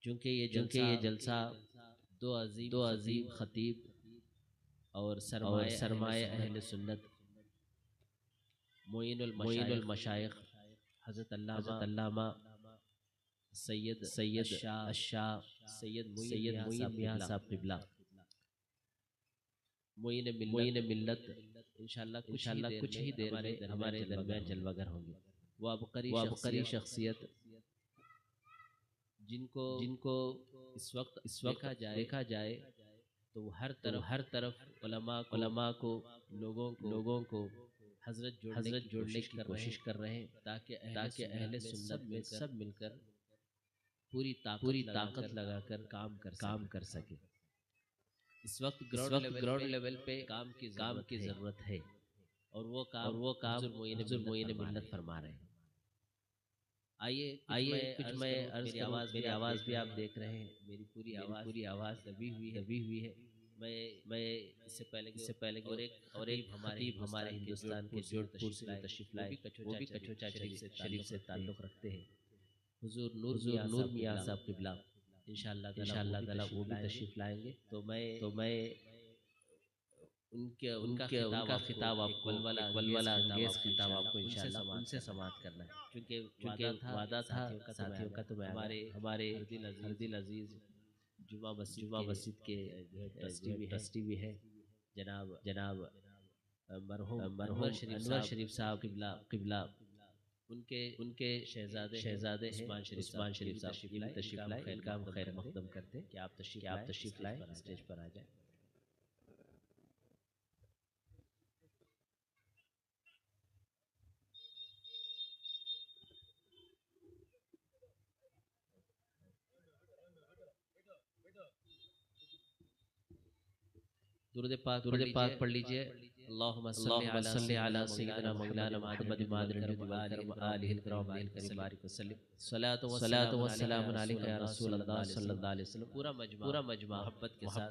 चूँकि ये जलसा दो अजीम खतीब और सरमाए अहले सुन्नत मोइनुल मशाइख हज़रत अल्लामा सैयद शाह सैयद मोइन मियां साहब क़िबला मोइन मिल्लत इंशाअल्लाह कुछ ही देर में हमारे दरमियान जलवागर होंगे। वो अबकरी शख्सियत जिनको इस वक्त देखा जाए तो हर तरफ उलमा को लोगों को हजरत जोड़ने की कोशिश कर रहे हैं ताकि अहले सुन्नत में सब मिलकर पूरी ताकत लगाकर काम कर सके। इस वक्त ग्राउंड लेवल पे काम की जरूरत है और वो काम हुज़ूर मोइन मिल्लत फरमा रहे हैं। आइए कुछ मैं अर्ज़ करूं, मेरी आवाज़ भी आप देख रहे हैं, मेरी पूरी आवाज़ दबी हुई है। मैं इससे पहले और एक हमारे हिंदुस्तान के जोधपुर से तशरीफ़ लाए, वो भी कचोचा शरीफ से ताल्लुक़ रखते हैं, हुज़ूर नूर मियां साहब क़िबला। इंशाअल्लाह ताला वो भी तशरीफ़ लाएंगे। तो मैं उनका खिताब आपको वलवला अंगेज़ खिताब आपको इंशाअल्लाह उनसे समाअत करना है, क्योंकि वादा था साथियों का। तो मैं हमारे हरदिल अजीज़ जुमा मस्जिद के ट्रस्टी भी है जनाब मरहूम अनवर शरीफ साहब क़िबला, उनके शहजादे उस्मान शरीफ साहब तशरीफ़ लाए। इनका हम खैर मक़दम करते हैं कि आप तशरीफ़ लाए, स्टेज पर आ जाए। दुरूद पाक पढ़ लीजिए। अल्लाहुम्मा सल्लि अला सय्यिदिना मौलाना मुहम्मद आलिहिल किराम बारिक वसल्लम। सलातो व सलाम अलैका या रसूल अल्लाह सल्लल्लाहु अलैहि वसल्लम। पूरा मजमा मोहब्बत के साथ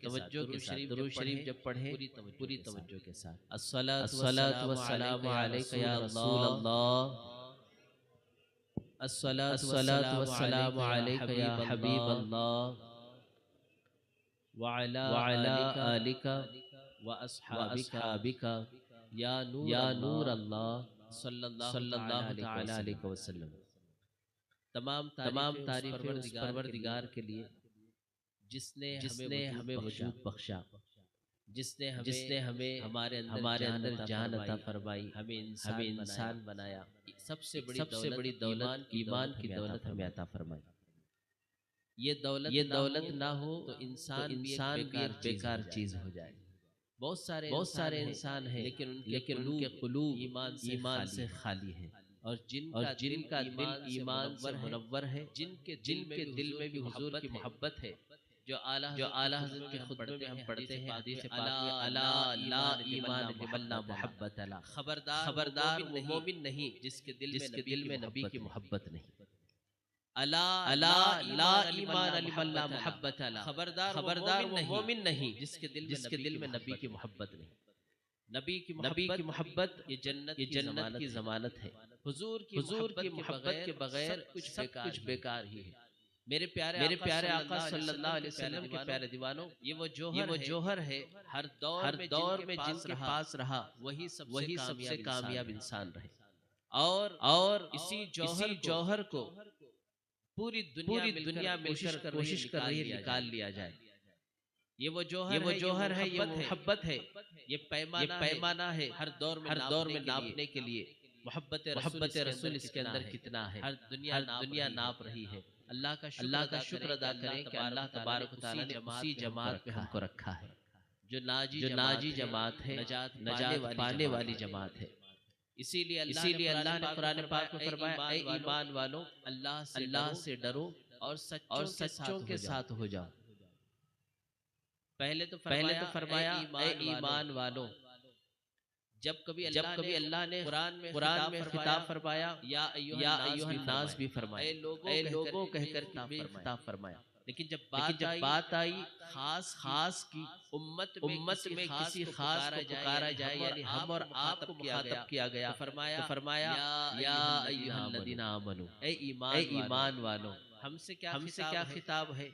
तवज्जो के साथ दुरूद शरीफ जब पढ़ें पूरी तवज्जो के साथ। अस्सलातु व सलाम अलैका या रसूल अल्लाह, अस्सलातु व सलाम अलैका या हबीब अल्लाह, वअला आलिका व अस्हाबिका या नूर अल्लाह सल्लल्लाहु तआला अलैहि वसल्लम। तमाम तारीफ़ उस परवरदिगार के लिए जिसने हमें वजूद बख्शा, जिसने हमें हमारे अंदर जान अता फरमाई, हमें इंसान बनाया। सबसे बड़ी दौलत ईमान की दौलत हमें अता फरमाई। ये दौलत ना हो तो इंसान भी एक बेकार चीज़ हो जाए। बहुत सारे इंसान हैं लेकिन उनके क़ुलूब ईमान से खाली हैं, और जिनका दिल ईमान से मुनव्वर है, जिनके दिल में भी हुज़ूर की मोहब्बत है, जो आला हज़रत के खुतबे में हम पढ़ते हैं हदीस पाक में, अला ला ईमान लिमन ला मोहब्बत अला। खबरदार वो मोमिन नहीं जिसके दिल में नबी की मोहब्बत नहीं। अला ला ईमान लिमन ला मोहब्बत अला। खबरदार वो मोमिन नहीं जिसके दिल में नबी की मोहब्बत नहीं। नबी की मोहब्बत ये जन्नत की ज़मानत है। हुज़ूर की मोहब्बत के बगैर सब कुछ बेकार ही है। मेरे प्यारे आका सल्लल्लाहु अलैहि वसल्लम के प्यारे दीवानों, ये वो जौहर है हर दौर में जिनके पास रहा वही सबसे कामयाब इंसान रहे। और इसी जौहर को पूरी दुनिया मिलकर कोशिश कर रही है निकाल लिया जाए। ये वो जौहर है, ये मोहब्बत है, ये पैमाना है हर दौर में नापने के लिए। मोहब्बत रसूल इसके अंदर कितना है, हर दुनिया नाप रही है। अल्लाह का शुक्र अदा करें कि अल्लाह तबारक व तआला ने उसी जमात में हमको रखा है, जो नाजी जमात है, नजात पाने वाली जमात है। इसीलिए अल्लाह ने कुरान पाक में फरमाया, ऐ ईमान वालों अल्लाह से डरो और सच्चों के साथ हो जाओ। पहले तो फरमाया ऐ ईमान वालों। जब कभी अल्लाह ने कुरान में खिताब फरमाया या अय्युहन नास भी फरमाया, ऐ लोगों कहकर खिताब फरमाया। लेकिन जब बात आई खास की उम्मत में किसी खास को पुकारा जाए, यानी हम और आपको मुखातब किया गया, तो फरमाया या अय्युहल्लज़ीना आमनू, ऐ ईमान वालों। हमसे क्या खिताब है?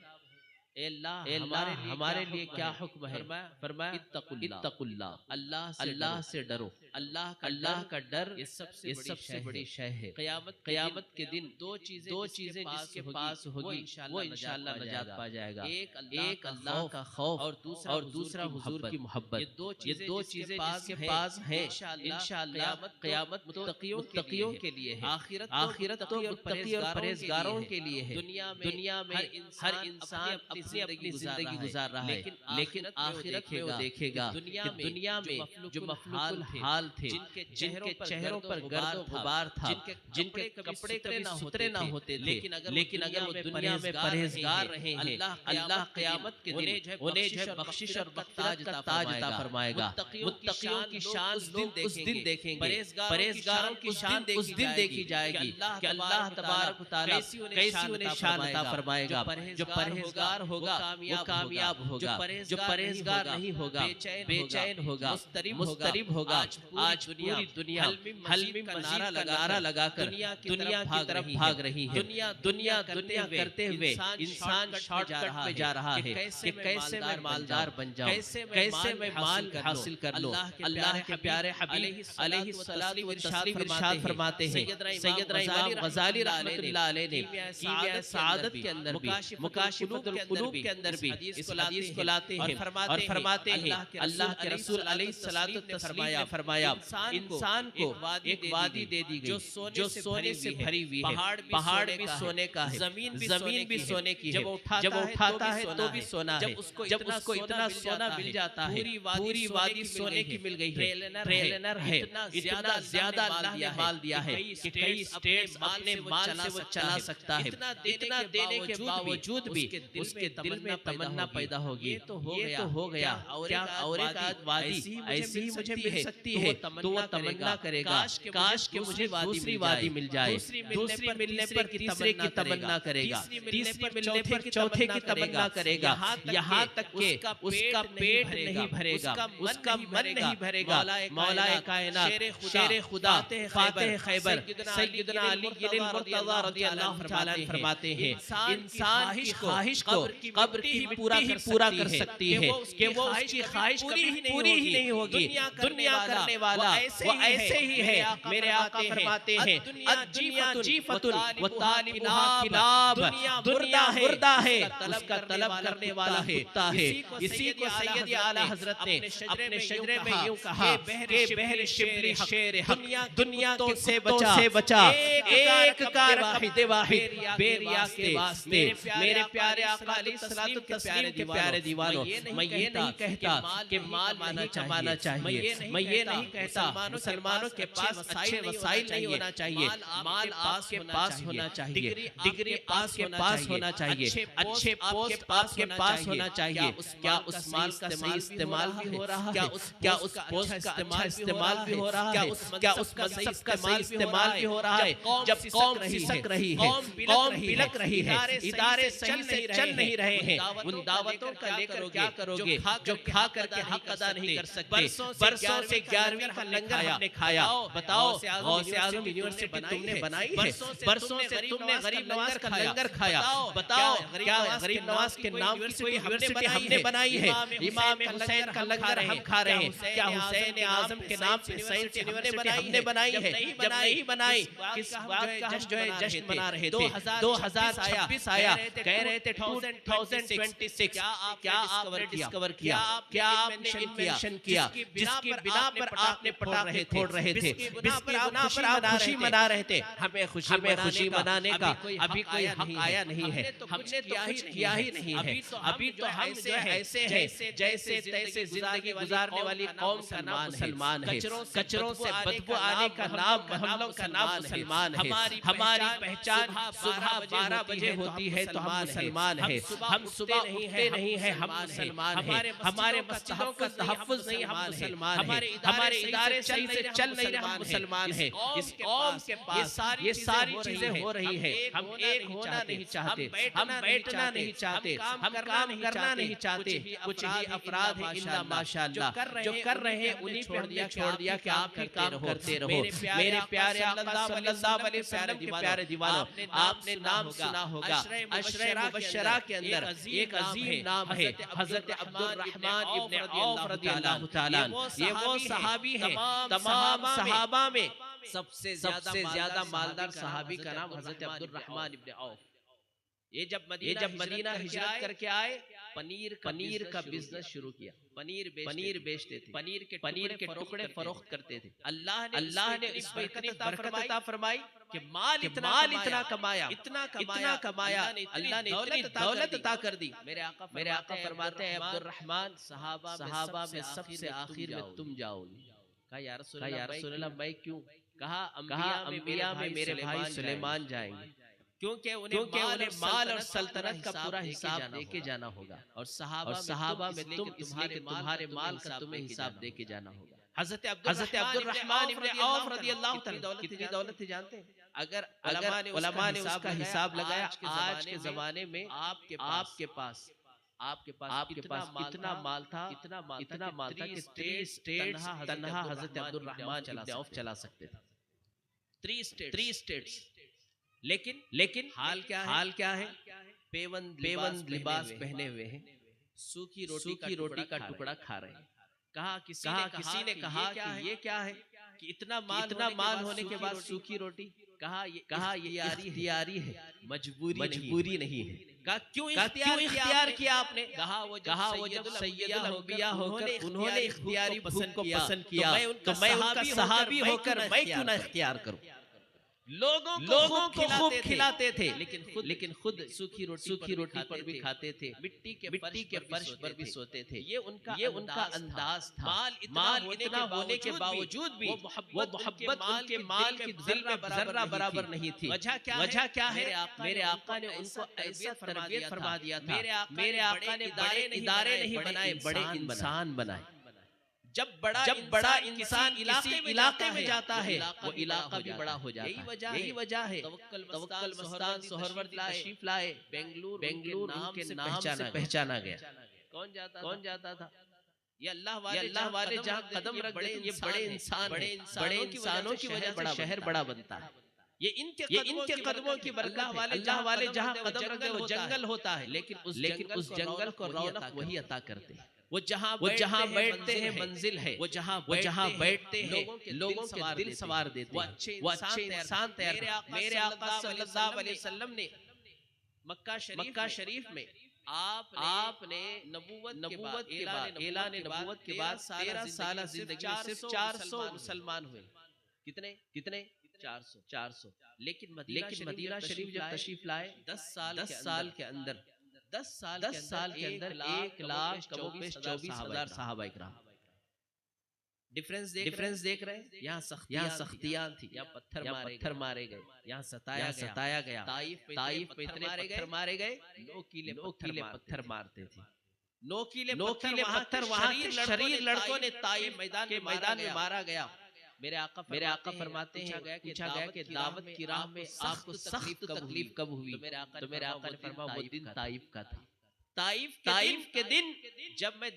ए अल्लाह हमारे लिए क्या हुक्म है? फरमाया इत्तकुल्लाह, अल्लाह से डरो। अल्लाह का डर ये सबसे बड़ी शय है। क़यामत के दिन दो चीजें जिसके पास होगी वो इंशाअल्लाह नजात पा जाएगा। एक अल्लाह का खौफ और दूसरा हुजूर की मोहब्बत। ये दो चीजें जिसके पास है इंशाअल्लाह क़यामत मुत्तकियों के लिए है। आखिरत तो मुत्तकी और परहेजगारों के लिए है। दुनिया में हर इंसान अपनी जिंदगी गुजार रहा है, लेकिन आखिरत में वो देखेगा कि दुनिया में जो मखलूकुल हाल थे, जिनके चेहरों पर गर्द गुबार था, जिनके कपड़े कभी सुथरे ना होते थे, लेकिन अगर वो दुनिया में परहेजगार रहे हैं, अल्लाह क़यामत के दिन उन्हें जो है बख्शिश और मग़फ़िरत का ताज अता फरमाएगा। मुत्तकियों की शान उस दिन देखेंगे, परहेजगारों की शान उस दिन देखी जाएगी कि अल्लाह तबारक व तआला कैसी उन्हें शान अता फरमाएगा। जो परहेजगार होगा वो कामयाब होगा, जो परहेजगार नहीं होगा बेचैन होगा, मुस्तरिब होगा। आज पूरी दुनिया हलमिम का नारा लगाकर दुनिया की तरफ भाग रही है। दुनिया करते हुए इंसान शॉर्टकट में जा रहा है कि कैसे मैं मालदार बन जाऊं, कैसे मैं माल हासिल कर लूं। अल्लाह के प्यारे हबीब अलैहिस्सलातु वस्सलाम इरशाद फरमाते हैं, सैयदना इमाम गज़ाली रहमतुल्लाह अलैह ने कीमिया सआदत के अंदर भी, मुकाशिफतुल क़ुलूब के अंदर भी इस हदीस को लाते हैं और फरमाते हैं अल्लाह के रसूल अलैहिस्सलातु वस्सलाम फरमाया, इंसान को एक वादी दे दी गई जो सोने से भरी हुई है। पहाड़ भी सोने का है, जमीन भी सोने की है। जब उठाता है तो भी सोना है। जब उसको इतना सोना मिल जाता है, पूरी वादी सोने की मिल गई है, ट्रेलर है, इतना ज्यादा अल्लाह ने माल दिया है कि कई स्टेट्स अपने माल से वो चला सकता है। इतना देने के बावजूद भी उसके दिल में तमन्ना पैदा होगी, ये तो हो गया क्या और एक वादी ऐसी ही मुझे मिल सकती है, तो वो तमन्ना करेगा काश के मुझे दूसरी वादी मिल जाए। दूसरी मिलने पर तीसरे की तमन्ना करेगा, तीसरी मिलने पर चौथे की तमन्ना करेगा, यहाँ तक के उसका पेट नहीं भरेगा, उसका मन नहीं भरेगा। मौलाए कायनात शेर खुदा फातिह खैबर सैयदना अली मुर्तज़ा रज़ियल्लाहु तआला अन्हु फरमाते हैं, इंसान की ख्वाहिश को कब्र ही पूरा कर सकती है कि वो उसकी ख्वाहिश पूरी ही नहीं होगी। दुनिया करने वाला वो ऐसे ही है। मेरे आका फरमाते हैं दुनिया जीफतुन व तालिबुहा किलाब, दुनिया मुर्दा है, उसका तलब करने वाला कुत्ता है। इसी को सैयद आला हजरत ने अपने शजरे में यूं कहा कि बहर शिबली शेर हक, दुनिया से बचा एक कार वाहिद बेरिया के वास्ते। मेरे प्यारे आका अलैहिस्सलातु वस्सलाम के प्यारे दीवानों, मैं ये नहीं कहता कि माल नहीं कमाना चाहिए, मैं ये नहीं कहता मुसलमानों के पास अच्छे वसाइल नहीं होना चाहिए, माल आपके पास होना चाहिए, डिग्री आपके पास होना चाहिए, अच्छे पोस्ट आपके पास होना चाहिए। क्या उस माल का सही इस्तेमाल भी हो रहा है? क्या उस पोस्ट का इस्तेमाल भी हो रहा है? क्या उस मनसब का सही इस्तेमाल भी हो रहा है? जब कौम सिसक रही है, कौम बिलक रही है, इदारे सही से चल नहीं रहे हैं, उन दावतों का लेकर क्या करोगे जो खा करके हक अदा नहीं कर सकते? बरसों से 11वीं का लंगर हमने खाया। बताओ गौसे आज़म यूनिवर्सिटी तुमने बनाई है? बरसों से तुमने गरीब नवाज का लंगर खाया। बताओ क्या गरीब नवाज के नाम की कोई यूनिवर्सिटी हमने बनाई है? इमाम हुसैन का लंगर हम खा रहे हैं। क्या हुसैन आज़म के नाम से यूनिवर्सिटी हमने बनाई है? जब नहीं बनाई, किस बात का हम जो है जश्न मना रहे थे? 2026 आया, कह रहे थे 2026। क्या आपने डिस्कवर किया? क्या आपने इन्वेंशन किया जिसकी बिना पर आपने पटाखे फोड़ रहे थे, जिसकी बिना पर आप खुशी मना रहे थे? हमें खुशी मनाने का अभी कोई हक आया नहीं है, हमने तो कुछ किया ही नहीं है। अभी तो हम जो है ऐसे हैं जैसे तैसे जिंदगी गुजारने वाली कौम का नाम मुसलमान है। कचरों से बदबू आने का नाम हम लोग का नाम मुसलमान है। हमारी पहचान सुबह 12 बजे होती है तो हम मुसलमान है। सुबह उठते नहीं है, हम मुसलमान हैं। हमारे मस्जिदों का तहफ्फुज़ नहीं, हम मुसलमान हैं। हमारे इदारे सही से चल नहीं रहे, हम मुसलमान हैं। इस कौम के पास ये सारी चीजें हो रही है, हम एक होना नहीं चाहते, हम बैठना नहीं चाहते, हम काम करना नहीं चाहते। कुछ ही अफराद हैं इल्ला माशाअल्लाह जो कर रहे हैं, उन्हीं पे हमने छोड़ दिया कि आप ही काम करते रहो। मेरे प्यारे आका सल्लल्लाहु अलैहि वसल्लम के प्यारे दीवानों, आपने नाम सुना होगा अशरे मुबश्शरा के अंदर एक अजीम नाम है हजरत अब्दुर्रहमान इब्न औफ रज़ियल्लाहु ताला। ये वो सहाबी हैं, तमाम सहाबा में सबसे ज्यादा मालदार सहाबी का नाम हजरत अब्दुर्रहमान इब्न औफ। ये जब मदीना हिजरत करके आए, पनीर का बिजनेस शुरू किया। पनीर बेचते थे, पनीर के टुकड़े फरोख्त करते थे। अल्लाह ने इस पर इतनी बरकत अता फरमाई कि माल इतना कमाया, अल्लाह ने इतनी दौलत अता कर दी। मेरे आका फरमाते हैं अब्दुर्रहमान सहाबा में सबसे आखिर में तुम जाओगे। कहा या रसूल अल्लाह मैं क्यों? कहा अंबिया में मेरे भाई सुलेमान जाएंगे, क्योंकि उन्हें माल और सल्तनत का पूरा हिसाब देके जाना होगा, और सहाबा में तुम इसलिए तुम्हारे माल का तुम्हें हिसाब देके जाना होगा। हजरत अब्दुर्रहमान इब्न औफ रज़ियल्लाहु ताला कितनी दौलत थी जानते हैं? अगर उलमा ने उसका हिसाब लगाया, आज के जमाने में आपके पास इतना माल था कि 3 स्टेट्स तन्हा हजरत अब्दुर्रहमान इब्न औफ चला सकते थे। 3 स्टेट्स। लेकिन हाल क्या है? पेवंद लिबास पहने हुए हैं, सूखी रोटी का टुकड़ा खा रहे हैं। कहा किसी ने कहा कि ये क्या है कि इतना माल होने के बाद सूखी रोटी? कहा ये इख्तियारी है, मजबूरी नहीं है। कहा क्यों इख्तियार किया आपने? कहा वो जब सैयदुल अंबिया होकर उन्होंने इख्तियारी भूख को पसंद किया, तो मैं उनका सहाबी होकर मैं क्यों ना इख्तियार करूं? लोगों को खूब खिलाते थे, लेकिन खुद सूखी रोटी पर भी खाते थे, मिट्टी के फर्श पर भी सोते थे। ये उनका अंदाज था। माल इतना होने के बावजूद भी वो मोहब्बत उनके माल की जर्रा बराबर नहीं थी। वजह क्या है? मेरे आका ने उनको ऐसा तरबियत फरमा दिया था। मेरे आका ने बड़े इदारे नहीं बनाए, बड़े इंसान बनाए। जब बड़ा इंसान इलाके में जाता है, वो इलाका भी बड़ा हो जाता है। यही वजह है तवक्कल मस्तान सोहरवर्दी तशरीफ लाए, बेंगलुरु के नाम से पहचाना गया। कौन जाता था? ये अल्लाह वाले जहाँ कदम रख देते, ये बड़े इंसानों की वजह से शहर बड़ा बनता है। ये इनके कदमों की बरकत है। अल्लाह वाले जहाँ कदम रख दे वो जंगल होता है, लेकिन उस जंगल को रौनक वही अता करते हैं। वो जहाँ बैठते हैं मंजिल है, वो जहाँ बैठते हैं लोगों के दिल सवार देते हैं। वो अच्छे इंसान तैयार। मेरे आका सल्लल्लाहु अलैहि वसल्लम ने मक्का शरीफ में आपने नबूवत के बाद ऐलान नबूवत के बाद 13 साल जिंदगी में सिर्फ 400 मुसलमान हुए। कितने 400। लेकिन मदीना शरीफ जब तशरीफ लाए 10 साल के अंदर 1,24,000 सहाबा इकराम। डिफरेंस देख रहे हैं? यहाँ सख्तियां थी, यहाँ पत्थर मारे गए, यहाँ सताया गया। ताइफ पे इतने पत्थर मारे गए, नोकीले पत्थर मारते थे। नोकीले पत्थर वहाँ के शरीर लड़कों ने ताइफ मैदान में मारा गया। मेरे आका फरमाते हैं, पूछा गया कि दावत की राह में आपको सख्त तकलीफ कब हुई? तो मेरे आका ने फरमाया वो दिन ताइफ का था। ताइफ के दिन जब मैं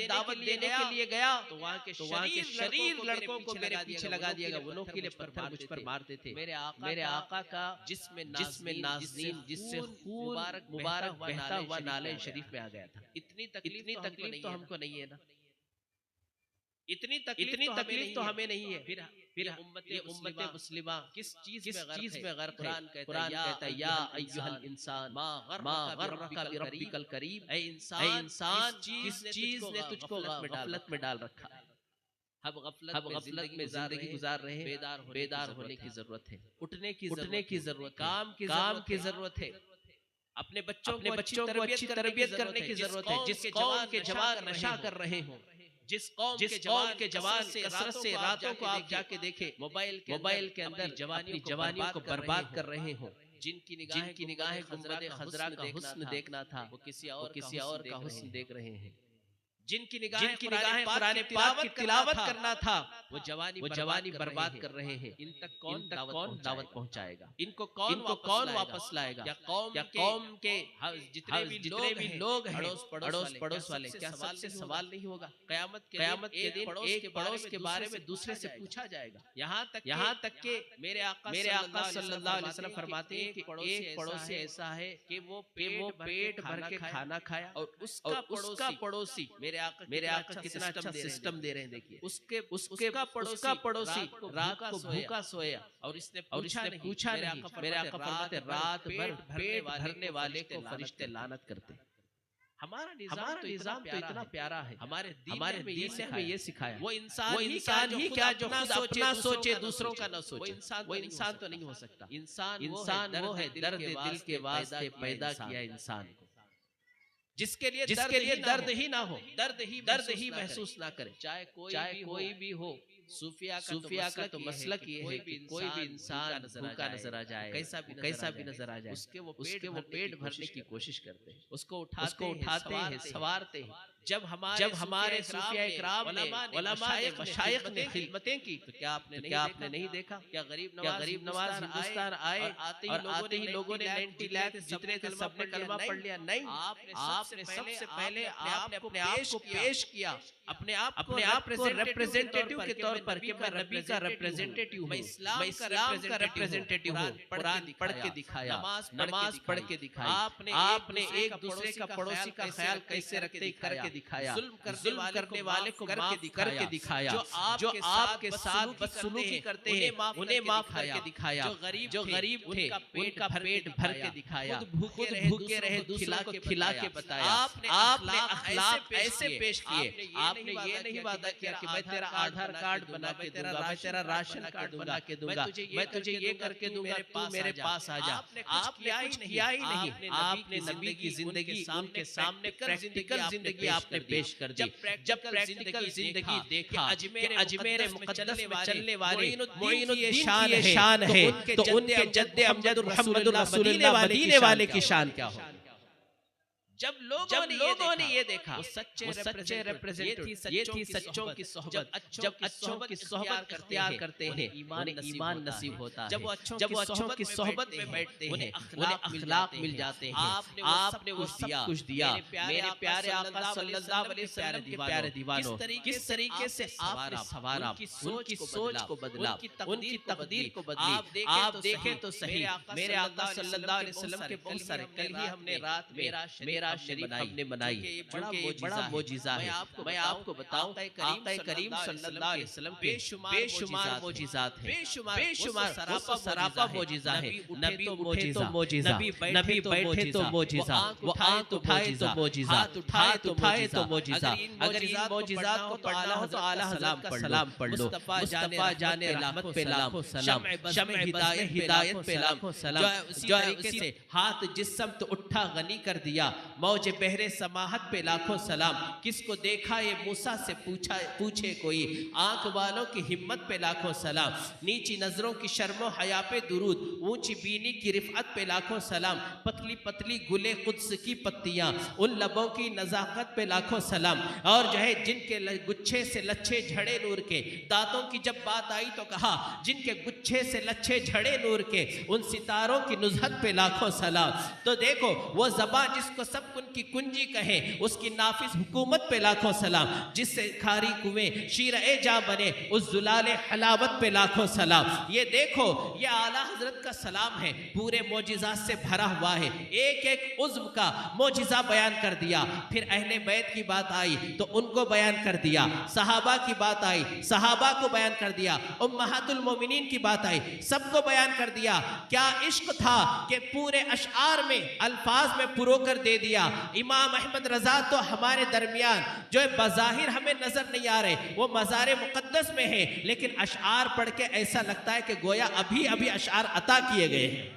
दावत देने के लिए गया, तो वहाँ के शरीर लड़कों को मेरे पीछे लगा दिया गया। वो नोकीले पत्थर मुझ पर मारते थे। मेरे आका का जिसमें नाज़नीन, जिससे खून मुबारक बहता हुआ नाले शरीफ में आ गया था। इतनी तकलीफ तो हमको नहीं है ना, इतनी तकलीफ तो हमें नहीं है। फिर उम्मत मुस्लिमा किस चीज में गर्क? कुरान कहता है या अय्युहल इंसान मा गर्रका बिरब्बिकल करीम। ऐ इंसान किस चीज ने तुझको गफलत में डाल रखा है? हम गफलत में जिंदगी गुजार रहे हैं। बेदार होने की जरूरत है, उठने की जरूरत, काम की जरूरत है। अपने बच्चों को अच्छी तरबियत करने की जरूरत है। जिस कौम के जवान नशा कर रहे हों, जिस कौम के जवान कसरत से रातों को आप जाके देखें, मोबाइल के अंदर अपनी जवानियों को बर्बाद कर रहे हो, जिनकी निगाहें गुंबद खज़रा का हुस्न देखना था, वो किसी और का हुस्न देख रहे हैं। जिनकी निगाहें कुरान पाक की तिलावत करना था, वो जवानी बर्बाद कर रहे हैं। इन तक कौन दावत पहुंचाएगा? इनको कौन वापस लाएगा? या कौम के जितने भी लोग हैं, अड़ोस पड़ोस वाले, क्या सबसे सवाल नहीं होगा? कयामत के दिन एक पड़ोस के बारे में दूसरे से पूछा जाएगा। यहाँ तक के मेरे आका सल्लल्लाहु अलैहि वसल्लम फरमाते हैं कि एक पड़ोसी ऐसा है कि वो पेट भर के खाना खाया और उसका पड़ोसी मेरे आका कितना अच्छा सिस्टम दे रहे हैं। देखिए, उसका पड़ोसी रात को भूखा सोया और इसने पूछा नहीं। मेरे आका फरमाते रात भर पेट भरने वाले को फरिश्ते लानत करते। हमारा निजाम तो इतना प्यारा है। हमारे दीन ने हमें ये सिखाया, वो इंसान ही क्या जो अपना सोचे दूसरों का न सोचे, वो इंसान तो नहीं हो सकता। इंसान वो है दर्द दिल के वास्ते पैदा किया इंसान को, जिसके लिए दर्द ही ना हो, दर्द ही महसूस ना करे। चाहे कोई भी हो, सूफिया का तो मसलक ये है कि कोई भी इंसान भूखा नजर आ जाए, कैसा भी नजर आ जाए, उसके वो पेट भरने की कोशिश करते हैं, उसको उठाते हैं, संवारते हैं। जब हमारे सूफिया इकराम ने, उलमाए मशाइख ने खिदमतें की, तो क्या आपने नहीं देखा? क्या गरीब नवाज हिंदुस्तान आए और आते ही लोगों ने 90 लाख जितने थे सबने कलमा पढ़ लिया? नहीं, आपने सबसे पहले आपने अपने आप को पेश किया, अपने आप को रिप्रेजेंटेटिव के तौर पर कि मैं नबी का रिप्रेजेंटेटिव हूं, मैं इस्लाम का रिप्रेजेंटेटिव हूं। कुरान पढ़ के दिखाया, नमाज पढ़ के दिखाई। आपने एक दूसरे का पड़ोसी का ख्याल कैसे रखते करके दिखाया, जुल्म करने वाले को करके दिखाया, जो आपके साथ बदसलूकी करते हैं उन्हें माफ करके दिखाया, जो गरीब थे उनका पेट भर के दिखाया, भूखे रहे दूसरों को खिला के बताया। आपने अखलाक ऐसे पेश किए। आपने ये नहीं वादा किया कि मैं तेरा आधार कार्ड बना के दूंगा, मैं तेरा राशन कार्ड बना के दूंगा, मैं तुझे ये करके दूंगा, तू मेरे पास आ जा। आपने कुछ किया ही नहीं। आपने नबी की जिंदगी उनके सामने प्रैक्टिकल जिंदगी आपने पेश कर दी। जब प्रैक्टिकल जिंदगी देखा, अजमेर मुक़द्दस में चलने वाले मोइनुद्दीन की शान है, तो उनके जद्दे अमजद मुहम्मदुर रसूलुल्लाह मदीने वाले की शान क्या हो? जब लोगों ने ये देखा, वो सच्चे रिप्रेजेंटेटिव, ये थी सच्चों की सोहबत। जब अच्छों की सोहबत करते हैं ईमान नसीब होता है। जब वो अच्छों की सोहबत में बैठते हैं उन्हें अखलाक मिल जाते हैं। आपने वो सब कुछ दिया। मेरे प्यारे आका सल्लल्लाहु अलैहि वसल्लम के प्यारे दीवानों, किस तरीके से आपने सवारा, उनकी सोच को बदला, उनकी तकदीर को बदली। आप देखें तो सही, मेरे आका सल्लल्लाहु अलैहि वसल्लम के बहुत सारे, कल ही हमने रात में शरीफ हमने बनाई, बड़ा मोजिज़ा है। मैं आपको बताऊं, आक़ा करीम सल्लल्लाहु अलैहि वसल्लम बेशुमार मोजिज़ात हैं, बेशुमार सरापा मोजिज़ा है। नबी उठे तो मोजिज़ा, नबी बैठे तो मोजिज़ा, वो आँख उठाए तो मोजिज़ा, हाथ उठाए तो मोजिज़ा। अगर इन मोजिज़ात को पढ़ना हो तो आला हज़रत का सलाम पढ़ लो। मुस्तफ़ा जाने रहमत पे लाखों सलाम, शम्ए हिदायत पे लाखों सलाम। जो इसी से हाथ जिस्म तो उठा गनी कर दिया, मौज बहरे समाहत पे लाखों सलाम। किसको देखा ये मूसा से पूछे कोई, आंख वालों की हिम्मत पे लाखों सलाम। नीची नजरों की शर्मो हया पे दुरूद, ऊंची बीनी की रिफअत पे लाखों सलाम। पतली पतली गुले कुद्स की पत्तियां, उन लबों की नजाकत पे लाखों सलाम। और जो है जिनके गुच्छे से लच्छे झड़े नूर के, दांतों की जब बात आई तो कहा जिनके गुच्छे से लच्छे झड़े नूर के, उन सितारों की नुज़हत पे लाखों सलाम। तो देखो वो ज़बान जिसको सब उनकी कुंजी कहे, उसकी नाफिस हुकूमत पे लाखों सलाम। जिससे खारी कुएं शीर ए जा बने, उस जुलाले हलावत पे लाखों सलाम। ये देखो ये आला हजरत का सलाम है, पूरे मोजिज़ात से भरा हुआ है। एक एक उज़्व का मोजिज़ा बयान कर दिया। फिर अहले बैत की बात आई तो उनको बयान कर दिया, सहाबा की बात आई सहाबा को बयान कर दिया, उम्महातुल मोमिनीन की बात आई सबको बयान कर दिया। क्या इश्क था कि पूरे अशआर में अल्फाज में पुरो कर दे दिया। इमाम अहमद रजा तो हमारे दरमियान जो बज़ाहिर हमें नजर नहीं आ रहे, वो मज़ार मुक़द्दस में है, लेकिन अशआर पढ़ के ऐसा लगता है कि गोया अभी अभी अशआर अता किए गए हैं।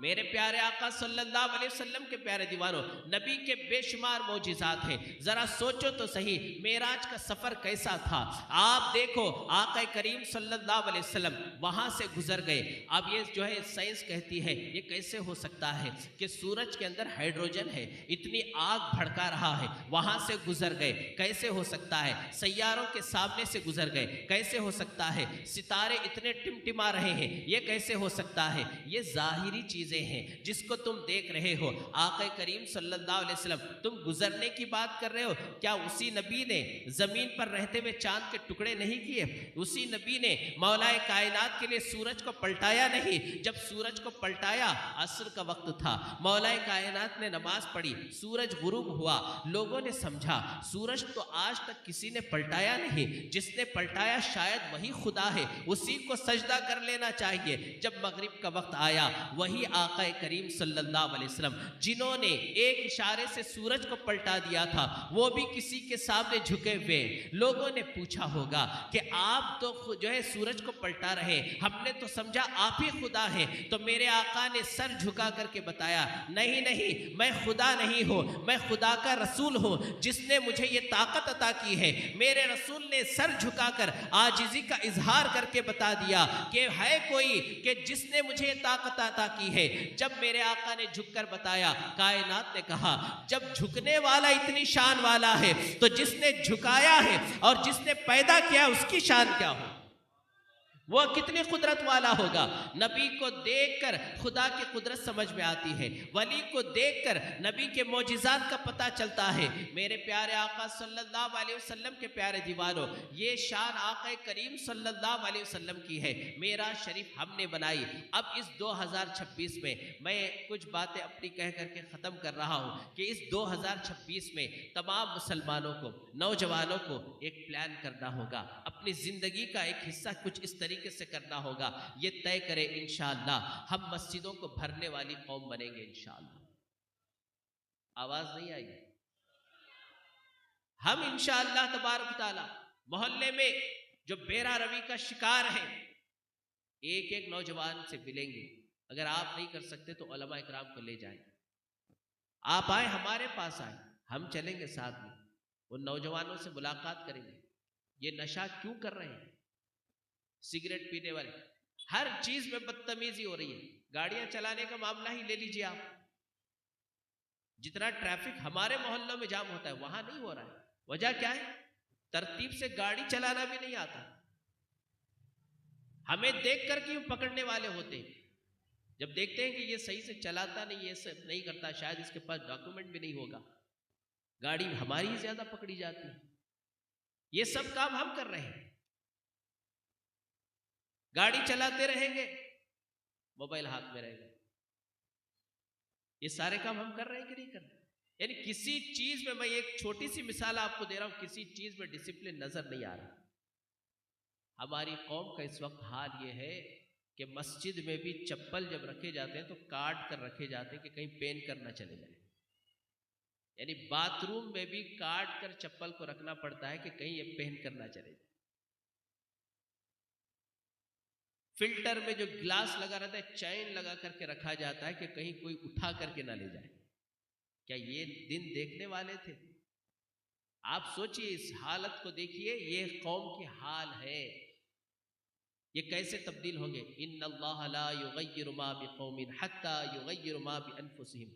मेरे प्यारे आका सल्लल्लाहु अलैहि वसल्लम के प्यारे दीवानों, नबी के बेशुमार मौजिज़ात हैं। जरा सोचो तो सही, मेराज का सफर कैसा था। आप देखो, आका करीम सल्लल्लाहु अलैहि वसल्लम वहां से गुजर गए। अब ये जो है साइंस कहती है, ये कैसे हो सकता है कि सूरज के अंदर हाइड्रोजन है, इतनी आग भड़का रहा है, वहां से गुजर गए, कैसे हो सकता है। सैयारों के सामने से गुजर गए, कैसे हो सकता है। सितारे इतने टिमटिमा रहे हैं, ये कैसे हो सकता है। ये जाहिरी चीज हैं जिसको तुम देख रहे हो। आका करीम सल्लल्लाहु अलैहि वसल्लम, तुम गुजरने की बात कर रहे हो, क्या उसी नबी ने जमीन पर रहते हुए चांद के टुकड़े नहीं किए? उसी नबी ने मौलाए कायनात के लिए सूरज को पलटाया नहीं? जब सूरज को पलटाया, असर का वक्त था, मौलाए कायनात ने नमाज पढ़ी, सूरज गुरूब हुआ, लोगों ने समझा सूरज तो आज तक किसी ने पलटाया नहीं, जिसने पलटाया शायद वही खुदा है, उसी को सजदा कर लेना चाहिए। जब मगरिब का वक्त आया, वही आका करीम सल्लल्लाहु अलैहि वसल्लम जिन्होंने एक इशारे से सूरज को पलटा दिया था, वो भी किसी के सामने झुके हुए। लोगों ने पूछा होगा कि आप तो जो है सूरज को पलटा रहे, हमने तो समझा आप ही खुदा हैं। तो मेरे आका ने सर झुका करके बताया, नहीं नहीं, मैं खुदा नहीं हूं, मैं खुदा का रसूल हूं, जिसने मुझे ये ताकत अता की है। मेरे रसूल ने सर झुकाकर आजिज़ी का इजहार करके बता दिया कि है कोई कि जिसने मुझे ये ताकत अता की है। जब मेरे आका ने झुककर बताया, कायनात ने कहा, जब झुकने वाला इतनी शान वाला है, तो जिसने झुकाया है और जिसने पैदा किया उसकी शान क्या हो, वो कितनी कुदरत वाला होगा। नबी को देखकर खुदा की कुदरत समझ में आती है, वली को देखकर नबी के मौजिज़ात का पता चलता है। मेरे प्यारे आका सल्लल्लाहु अलैहि वसल्लम के प्यारे दीवानों, ये शान आका करीम सल्लल्लाहु अलैहि वसल्लम की है। मेरा शरीफ हमने बनाई। अब इस 2026 में मैं कुछ बातें अपनी कह करके ख़त्म कर रहा हूँ कि इस 2026 में तमाम मुसलमानों को, नौजवानों को एक प्लान करना होगा, अपनी ज़िंदगी का एक हिस्सा कुछ इस तरीके से करना होगा। ये तय करें इंशाअल्लाह हम मस्जिदों को भरने वाली कौम बनेंगे इंशाअल्लाह। आवाज नहीं आई? हम इंशाअल्लाह तबारक तआला मोहल्ले में जो बेरा रवी का शिकार है, एक एक नौजवान से मिलेंगे। अगर आप नहीं कर सकते तो उलमा इकराम को ले जाएं, आप आए, हमारे पास आए, हम चलेंगे साथ में, उन नौजवानों से मुलाकात करेंगे। ये नशा क्यों कर रहे हैं? सिगरेट पीने वाले, हर चीज में बदतमीजी हो रही है। गाड़ियां चलाने का मामला ही ले लीजिए आप, जितना ट्रैफिक हमारे मोहल्लों में जाम होता है वहां नहीं हो रहा है। वजह क्या है? तरतीब से गाड़ी चलाना भी नहीं आता। हमें देख कर के पकड़ने वाले होते हैं। जब देखते हैं कि ये सही से चलाता नहीं, ये सब नहीं करता, शायद इसके पास डॉक्यूमेंट भी नहीं होगा, गाड़ी हमारी ही ज्यादा पकड़ी जाती है। ये सब काम हम कर रहे हैं। गाड़ी चलाते रहेंगे, मोबाइल हाथ में रहेगा। ये सारे काम हम कर रहे हैं कि नहीं कर रहे? यानी किसी चीज में, मैं एक छोटी सी मिसाल आपको दे रहा हूं, किसी चीज में डिसिप्लिन नजर नहीं आ रहा। हमारी कौम का इस वक्त हाल ये है कि मस्जिद में भी चप्पल जब रखे जाते हैं तो काट कर रखे जाते हैं कि कहीं पहन कर ना चले जाए। यानी बाथरूम में भी काट कर चप्पल को रखना पड़ता है कि कहीं ये पहन कर ना चले जाए। फिल्टर में जो ग्लास लगा रहता है, चैन लगा करके रखा जाता है कि कहीं कोई उठा करके ना ले जाए। क्या ये दिन देखने वाले थे? आप सोचिए, इस हालत को देखिए, ये कौम की हाल है। ये कैसे तब्दील होंगे? इन्नल्लाह ला युगय्यिरु मा बिकौमिन हत्ता युगय्यिरु मा बिअनफुसिहिम।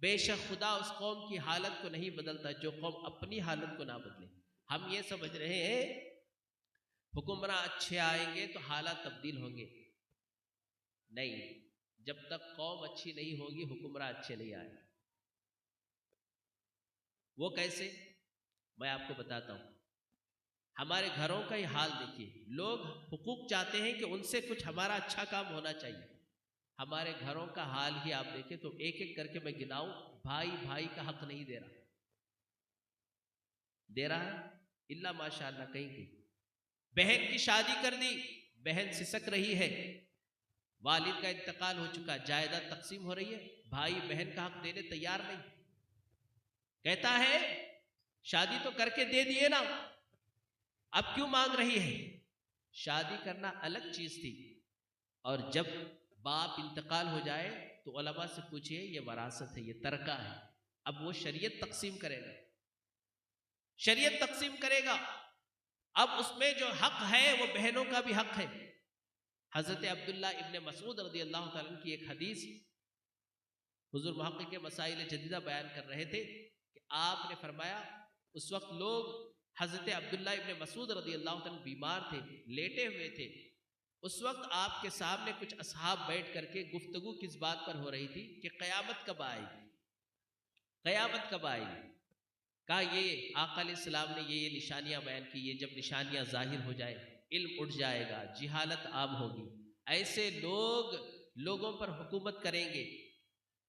बेशक खुदा उस कौम की हालत को नहीं बदलता जो कौम अपनी हालत को ना बदले। हम ये समझ रहे हैं हुक्मरान अच्छे आएंगे तो हालात तब्दील होंगे। नहीं, जब तक कौम अच्छी नहीं होगी हुक्मरान अच्छे नहीं आएंगे। वो कैसे? मैं आपको बताता हूं। हमारे घरों का ही हाल देखिए, लोग हुकूक चाहते हैं कि उनसे कुछ हमारा अच्छा काम होना चाहिए। हमारे घरों का हाल ही आप देखें तो एक एक करके मैं गिनाऊं, भाई भाई का हक नहीं दे रहा। दे रहा है इल्ला माशाअल्लाह कहीं कहीं। बहन की शादी कर दी, बहन सिसक रही है, वालिद का इंतकाल हो चुका, जायदाद तकसीम हो रही है, भाई बहन का हक देने तैयार नहीं। कहता है शादी तो करके दे दिए ना, अब क्यों मांग रही है? शादी करना अलग चीज थी, और जब बाप इंतकाल हो जाए तो उलमा से पूछिए, ये वरासत है, ये तरका है। अब वो शरीयत तकसीम करेगा, शरीयत तकसीम करेगा। अब उसमें जो हक है वो बहनों का भी हक है। हजरत अब्दुल्ला इब्न मसूद रज़ी अल्लाह तआला अन्हु की एक हदीस हुजूर मुहक्किक मसाइल जदीदा बयान कर रहे थे कि आपने फरमाया, उस वक्त लोग हजरत अब्दुल्ला इब्न मसूद रज़ी अल्लाह तआला अन्हु बीमार थे, लेटे हुए थे। उस वक्त आपके सामने कुछ असहाब बैठ करके गुफ्तगू किस बात पर हो रही थी कि क़यामत कब आएगी, क़यामत कब आएगी। कहा ये आका अलैहिस्सलाम ने ये निशानियां बयान की, ये जब निशानियां जाहिर हो जाए इल्म उठ जाएगा, जिहालत आम होगी, ऐसे लोग लोगों पर हुकूमत करेंगे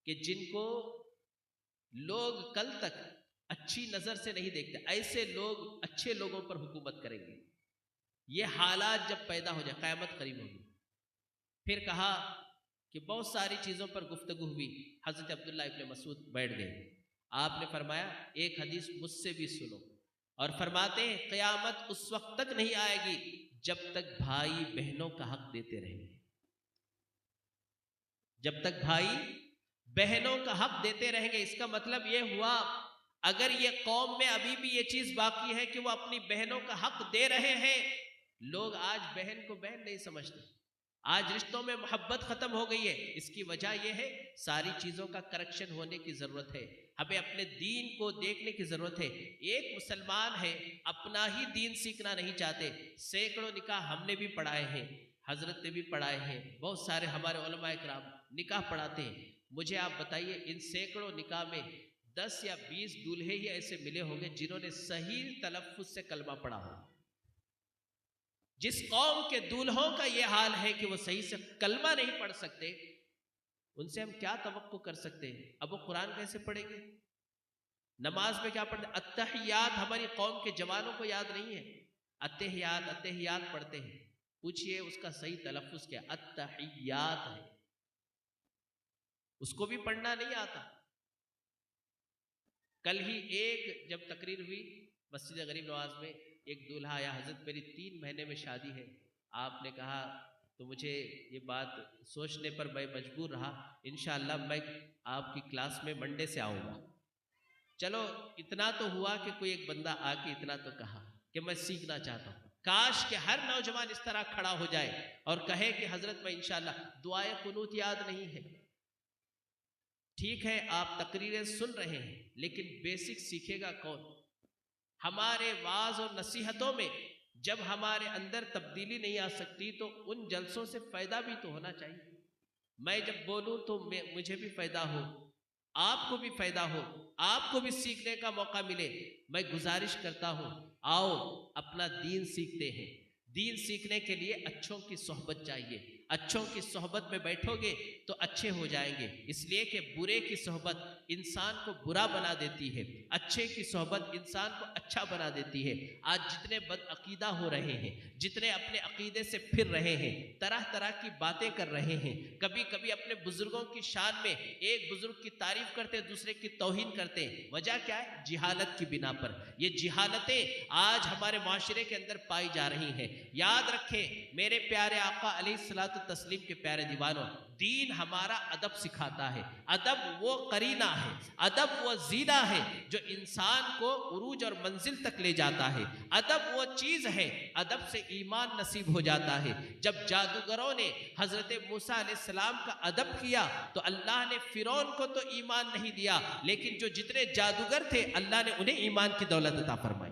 कि जिनको लोग कल तक अच्छी नजर से नहीं देखते, ऐसे लोग अच्छे लोगों पर हुकूमत करेंगे। ये हालात जब पैदा हो जाए क़यामत करीब होगी। फिर कहा कि बहुत सारी चीज़ों पर गुफ्तगू हुई। हज़रत अब्दुल्ला इब्न मसूद बैठ गए। आपने फरमाया एक हदीस मुझसे भी सुनो, और फरमाते हैं क़यामत उस वक्त तक नहीं आएगी जब तक भाई बहनों का हक देते रहेंगे, जब तक भाई बहनों का हक देते रहेंगे। इसका मतलब ये हुआ, अगर ये कौम में अभी भी ये चीज बाकी है कि वो अपनी बहनों का हक दे रहे हैं, लोग आज बहन को बहन नहीं समझते, आज रिश्तों में मोहब्बत खत्म हो गई है। इसकी वजह यह है, सारी चीजों का करेक्शन होने की जरूरत है। हमें अपने दीन को देखने की जरूरत है। एक मुसलमान है, अपना ही दीन सीखना नहीं चाहते। सैकड़ों निकाह हमने भी पढ़ाए हैं, हजरत ने भी पढ़ाए हैं, बहुत सारे हमारे उलमा इकराम निकाह पढ़ाते हैं। मुझे आप बताइए, इन सैकड़ों निकाह में 10 या 20 दूल्हे ही ऐसे मिले होंगे जिन्होंने सही तलफ्फुज से कलमा पढ़ा हो। जिस कौम के दूल्हों का यह हाल है कि वो सही से कलमा नहीं पढ़ सकते, उनसे हम क्या तवक्को कर सकते हैं। अब वो कुरान कैसे पढ़ेंगे? नमाज में क्या पढ़ते? अत्तहियात हमारी कौम के जवानों को याद नहीं है। अत्तहियात अत्तहियात पढ़ते हैं, पूछिए उसका सही तलफ्फुज क्या? अत्तहियात है, उसको भी पढ़ना नहीं आता। कल ही एक जब तकरीर हुई मस्जिद गरीब नवाज में, एक दूल्हा आया, हजरत मेरी 3 महीने में शादी है। आपने कहा तो मुझे ये बात सोचने पर मैं मजबूर रहा, इंशाअल्लाह मैं आपकी क्लास में मंडे से आऊँगा। चलो इतना तो हुआ कि कोई एक बंदा आके इतना तो कहा कि मैं सीखना चाहता हूँ। काश कि हर नौजवान इस तरह खड़ा हो जाए और कहे कि हजरत मैं इंशाअल्लाह, दुआए कुनूत याद नहीं है। ठीक है आप तकरीरें सुन रहे हैं, लेकिन बेसिक सीखेगा कौन? हमारे वाज और नसीहतों में जब हमारे अंदर तब्दीली नहीं आ सकती तो उन जलसों से फायदा भी तो होना चाहिए। मैं जब बोलूं तो मुझे भी फायदा हो, आपको भी फायदा हो, आपको भी सीखने का मौका मिले। मैं गुजारिश करता हूं, आओ अपना दीन सीखते हैं। दीन सीखने के लिए अच्छों की सोहबत चाहिए। अच्छों की सोहबत में बैठोगे तो अच्छे हो जाएंगे, इसलिए कि बुरे की सोहबत इंसान को बुरा बना देती है, अच्छे की सोहबत इंसान को अच्छा बना देती है। आज जितने बदअकीदा हो रहे हैं, जितने अपने अकीदे से फिर रहे हैं, तरह तरह की बातें कर रहे हैं, कभी कभी अपने बुजुर्गों की शान में एक बुजुर्ग की तारीफ करते दूसरे की तौहीन करते हैं। वजह क्या है? जिहालत की बिना पर। ये जिहालतें आज हमारे माशरे के अंदर पाई जा रही हैं। याद रखें मेरे प्यारे आका अलैहिस्सलातु तस्लीम के प्यारे दीवानों, दीन हमारा अदब सिखाता है। अदब वो करीना है, अदब वो जीना है जो इंसान को उरूज और मंजिल तक ले जाता है। अदब वो चीज है, अदब से ईमान नसीब हो जाता है। जब जादूगरों ने हजरत मूसा अलैहिस्सलाम का अदब किया तो अल्लाह ने फिरौन को तो ईमान नहीं दिया, लेकिन जो जितने जादूगर थे अल्लाह ने उन्हें ईमान की दौलत अता फरमाई।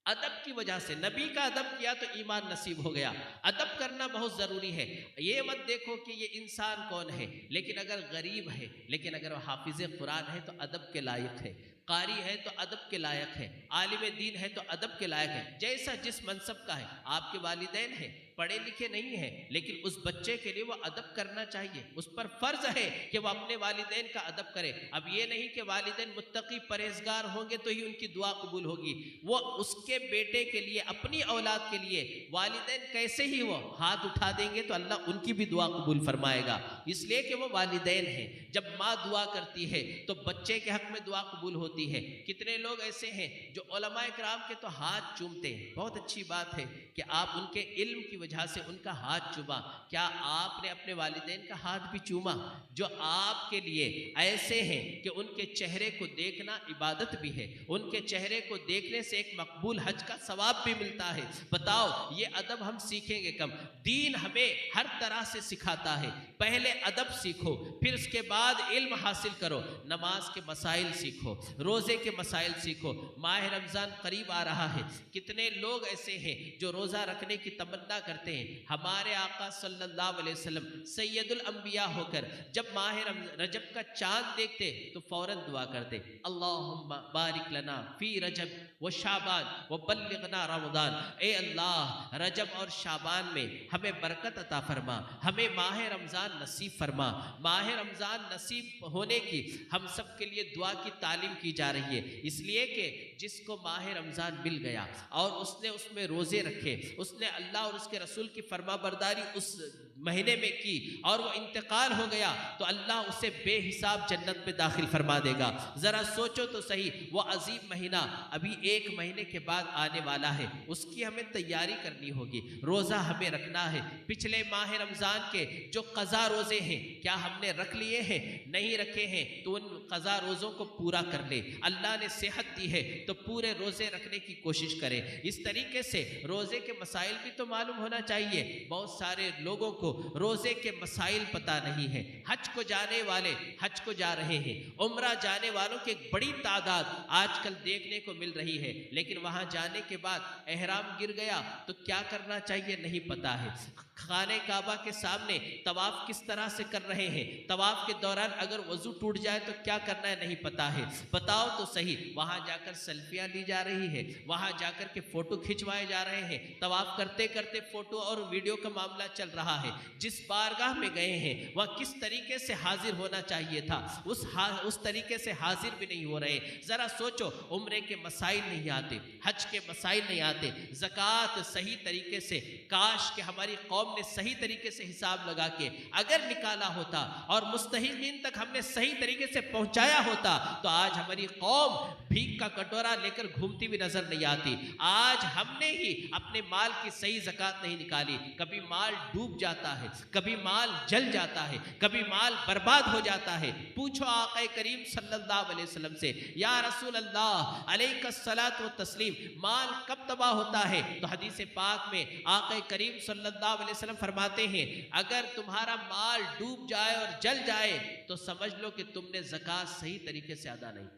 अदब की वजह से नबी का अदब किया तो ईमान नसीब हो गया। अदब करना बहुत ज़रूरी है। ये मत देखो कि ये इंसान कौन है, लेकिन अगर गरीब है, लेकिन अगर वह हाफिज़ कुरान है तो अदब के लायक है, कारी है तो अदब के लायक है, आलिम दीन है तो अदब के लायक है। जैसा जिस मनसब का है, आपके वालिदैन हैं, पढ़े लिखे नहीं हैं, लेकिन उस बच्चे के लिए वो अदब करना चाहिए। उस पर फर्ज है कि वह अपने वालिदैन का अदब करे। अब ये नहीं कि वालिदैन मुत्तकी परहेजगार होंगे तो ही उनकी दुआ कबूल होगी। वो उसके बेटे के लिए, अपनी औलाद के लिए वालिदैन कैसे ही वो हाथ उठा देंगे तो अल्लाह उनकी भी दुआ कबूल फरमाएगा, इसलिए कि वो वालिदैन हैं। जब माँ दुआ करती है तो बच्चे के हक में दुआ कबूल होती है। कितने लोग ऐसे हैं जो उलमा इकराम के तो हाथ चूमते हैं। बहुत अच्छी बात है कि आप उनके इल्म की वजह से उनका हाथ चूमा। क्या आपने अपने वालिदैन का हाथ भी चूमा जो आपके लिए ऐसे हैं कि उनके चेहरे को देखना इबादत भी है, उनके चेहरे को देखने से एक मकबूल हज का सवाब भी मिलता है। बताओ ये अदब हम सीखेंगे कब? दीन हमें हर तरह से सिखाता है। पहले अदब सीखो, फिर उसके बाद इल्म हासिल करो, नमाज के मसाइल सीखो, रोज़े के मसाइल सीखो। माह रमज़ान करीब आ रहा है, कितने लोग ऐसे हैं जो रोज़ा रखने की तमन्ना करते हैं। हमारे आका सल्लल्लाहु अलैहि वसल्लम सैयदुल अंबिया होकर जब माह रजब का चांद देखते तो फौरन दुआ करते, अल्लाहुम्मा बारिक लना फी रजब व शाबान व बल्लिगना रमज़ान। ए अल्लाह, रजब और शाबान में हमें बरकत अता फरमा, हमें माह रमज़ान नसीब फरमा। माह रमज़ान नसीब होने की हम सब के लिए दुआ की तालीम की जा रही है, इसलिए कि जिसको माह रमज़ान मिल गया और उसने उसमें रोज़े रखे, उसने अल्लाह और उसके रसूल की फरमाबरदारी उस महीने में की और वो इंतकाल हो गया तो अल्लाह उसे बेहिसाब जन्नत में दाखिल फरमा देगा। ज़रा सोचो तो सही, वो अजीब महीना अभी एक महीने के बाद आने वाला है, उसकी हमें तैयारी करनी होगी। रोज़ा हमें रखना है। पिछले माह रमज़ान के जो क़ज़ा रोज़े हैं क्या हमने रख लिए हैं? नहीं रखे हैं तो उन क़ज़ा रोज़ों को पूरा कर ले। अल्लाह ने सेहत दी है तो पूरे रोज़े रखने की कोशिश करें। इस तरीके से रोज़े के मसाइल भी तो मालूम होना चाहिए। बहुत सारे लोगों को रोज़े के मसाइल पता नहीं है। हज को जाने वाले हज को जा रहे हैं, उम्रा जाने वालों की एक बड़ी तादाद आजकल देखने को मिल रही है, लेकिन वहां जाने के बाद एहराम गिर गया तो क्या करना चाहिए नहीं पता है। खाने काबा के सामने तवाफ किस तरह से कर रहे हैं, तवाफ के दौरान अगर वजू टूट जाए तो क्या करना है नहीं पता है। बताओ तो सही, वहां जाकर सेल्फियां ली जा रही है, वहां जाकर के फोटो खिंचवाए जा रहे हैं, तवाफ करते करते फोटो और वीडियो का मामला चल रहा है। जिस बारगाह में गए हैं वह किस तरीके से हाजिर होना चाहिए था उस तरीके से हाजिर भी नहीं हो रहे। जरा सोचो, उम्रे के मसाइल नहीं आते, हज के मसाइल नहीं आते, ज़कात सही तरीके से काश के हमारी कौम ने सही तरीके से हिसाब लगा के अगर निकाला होता और मुस्तहिकीन तक हमने सही तरीके से पहुंचाया होता तो आज हमारी कौम भीख का कटोरा लेकर घूमती भी नजर नहीं आती। आज हमने ही अपने माल की सही ज़कात नहीं निकाली। कभी माल डूब जाता है, कभी माल जल जाता है, कभी माल बर्बाद हो जाता है। पूछो आक़ा करीम सल्लल्लाहु अलैहि वसल्लम से, या रसूल अल्लाह अलैहिस्सलात व तस्लीम, माल कब तबाह होता है? तो हदीस पाक में आक़ा करीम सल्लल्लाहु अलैहि वसल्लम फरमाते हैं, अगर तुम्हारा माल डूब जाए और जल जाए तो समझ लो कि तुमने ज़कात सही तरीके से अदा नहीं।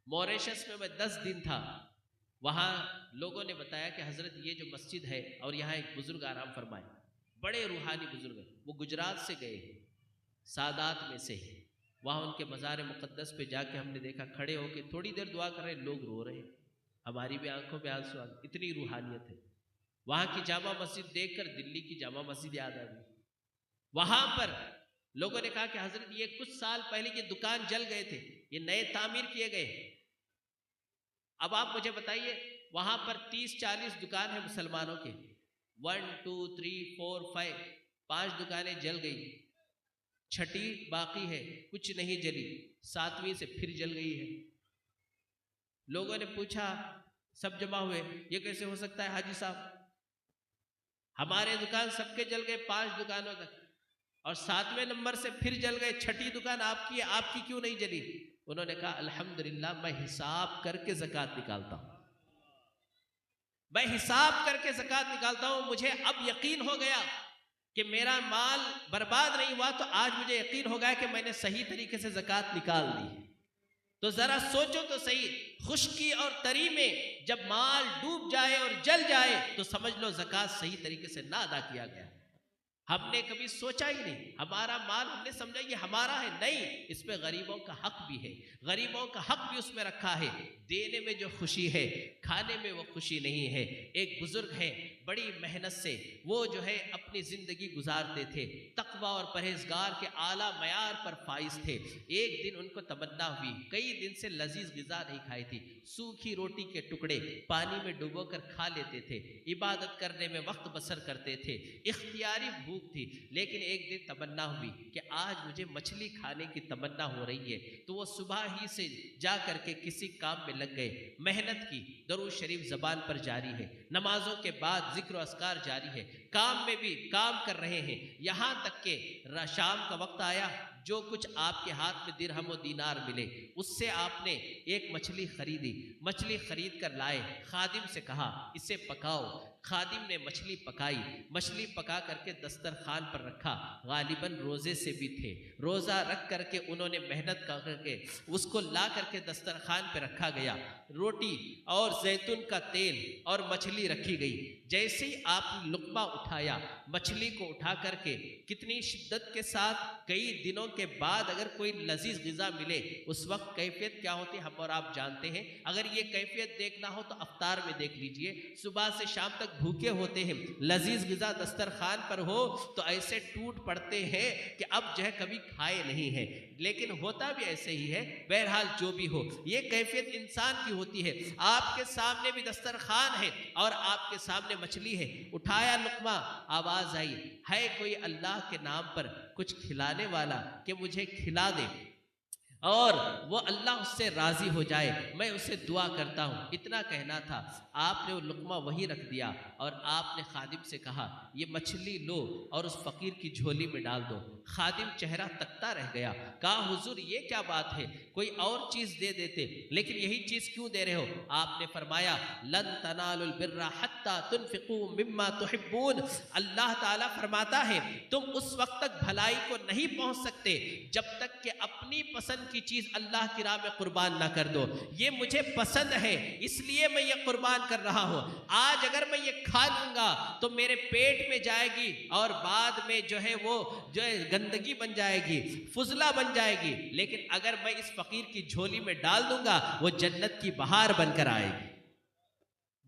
मॉरिशस में मैं 10 दिन था, वहाँ लोगों ने बताया कि हज़रत ये जो मस्जिद है और यहाँ एक बुज़ुर्ग आराम फरमाए, बड़े रूहानी बुज़ुर्ग हैं, वो गुजरात से गए हैं, सादात में से ही। वहाँ उनके मज़ार मुक़द्दस पे जाके हमने देखा, खड़े होके थोड़ी देर दुआ कर रहे, लोग रो रहे हैं, हमारी भी आंखों में आंसू आ गए, इतनी रूहानियत है। वहाँ की जामा मस्जिद देखकर दिल्ली की जामा मस्जिद याद आ गई। वहाँ पर लोगों ने कहा कि हज़रत ये कुछ साल पहले ये दुकान जल गए थे, ये नए तामीर किए गए। अब आप मुझे बताइए, वहां पर 30-40 दुकान है मुसलमानों के, 1 2 3 4 5 5 दुकानें जल गई, छठी बाकी है, कुछ नहीं जली, 7वीं से फिर जल गई है। लोगों ने पूछा, सब जमा हुए, ये कैसे हो सकता है हाजी साहब, हमारे दुकान सबके जल गए 5 दुकानों तक और 7वें नंबर से फिर जल गए, छठी दुकान आपकी है, आपकी क्यों नहीं जली? उन्होंने कहा, अल्हम्दुलिल्लाह, मैं हिसाब करके ज़कात निकालता हूं, मैं हिसाब करके ज़कात निकालता हूं। मुझे अब यकीन हो गया कि मेरा माल बर्बाद नहीं हुआ, तो आज मुझे यकीन हो गया कि मैंने सही तरीके से ज़कात निकाल दी। तो जरा सोचो तो सही, खुश्की और तरी में जब माल डूब जाए और जल जाए तो समझ लो ज़कात सही तरीके से ना अदा किया गया। हमने कभी सोचा ही नहीं, हमारा माल हमने समझा ये हमारा है, नहीं, इसमें गरीबों का हक भी है, गरीबों का हक भी उसमें रखा है। देने में जो खुशी है, खाने में वो खुशी नहीं है। एक बुजुर्ग हैं, बड़ी मेहनत से वो जो है अपनी जिंदगी गुजारते थे, तकवा और परहेजगार के आला मयार पर फाइज थे। एक दिन उनको तमन्ना हुई, कई दिन से लजीज गिज़ा नहीं खाई थी, सूखी रोटी के टुकड़े पानी में डुबोकर खा लेते थे, इबादत करने में वक्त बसर करते थे, इख्तियारी भूख भूख थी, लेकिन एक दिन तमन्ना हुई कि आज मुझे मछली खाने की तमन्ना हो रही है। तो वो सुबह ही से जा करके किसी काम में लग गए, मेहनत की, दरूद शरीफ ज़बान पर जारी है, नमाजों के बाद जिक्र अस्कार जारी है, काम में भी काम कर रहे हैं। यहाँ तक के शाम का वक्त आया, जो कुछ आपके हाथ में दिरहम और दीनार मिले उससे आपने एक मछली खरीदी, मछली खरीद कर लाए, खादिम से कहा इसे पकाओ। खादिम ने मछली पकाई, मछली पका करके दस्तरखान पर रखा। गालिबन रोजे से भी थे, रोजा रख करके उन्होंने मेहनत कर करके उसको ला करके दस्तरखान पर रखा गया। रोटी और जैतून का तेल और मछली रखी गई। जैसे ही आपने लुक़मा उठाया, मछली को उठा करके कितनी शिद्दत के साथ कई दिनों के बाद अगर कोई लजीज ग़िज़ा मिले उस वक्त कैफियत क्या होती है हम और आप जानते हैं। अगर ये कैफियत देखना हो तो अफ्तार में देख लीजिए, सुबह से शाम तक भूखे होते हैं, लजीज ग़िज़ा दस्तरखान पर हो तो ऐसे टूट पड़ते हैं कि अब जो है कभी खाए नहीं है, लेकिन होता भी ऐसे ही है। बहरहाल जो भी हो, ये कैफियत इंसान की होती है। आपके सामने भी दस्तरखान है और आपके सामने मछली है, उठाया लुक़मा, आवाज़ आई है कोई अल्लाह के नाम पर कुछ खिलाने वाला कि मुझे खिला दे और वो अल्लाह उससे राज़ी हो जाए, मैं उसे दुआ करता हूँ। इतना कहना था, आपने वो लुक़मा वहीं रख दिया और आपने खादिम से कहा ये मछली लो और उस फ़कीर की झोली में डाल दो। खादिम चेहरा तकता रह गया, कहा हुजूर ये क्या बात है, कोई और चीज़ दे देते, लेकिन यही चीज़ क्यों दे रहे हो। आपने फरमाया लन तनालुल बिर्रा हत्ता तुनफ़िक़ू मिम्मा तुहिब्बून। अल्लाह ताला फरमाता है तुम उस वक्त तक भलाई को नहीं पहुँच सकते जब तक कि अपनी पसंद की चीज अल्लाह की राह में कुर्बान ना कर दो। ये मुझे पसंद है इसलिए मैं ये कुर्बान कर रहा हूं। आज अगर मैं ये खा लूंगा तो मेरे पेट में जाएगी और बाद में जो है वो जो है गंदगी बन जाएगी, फुजला बन जाएगी, लेकिन अगर मैं इस फकीर की झोली में डाल दूंगा वो जन्नत की बहार बनकर आएगी,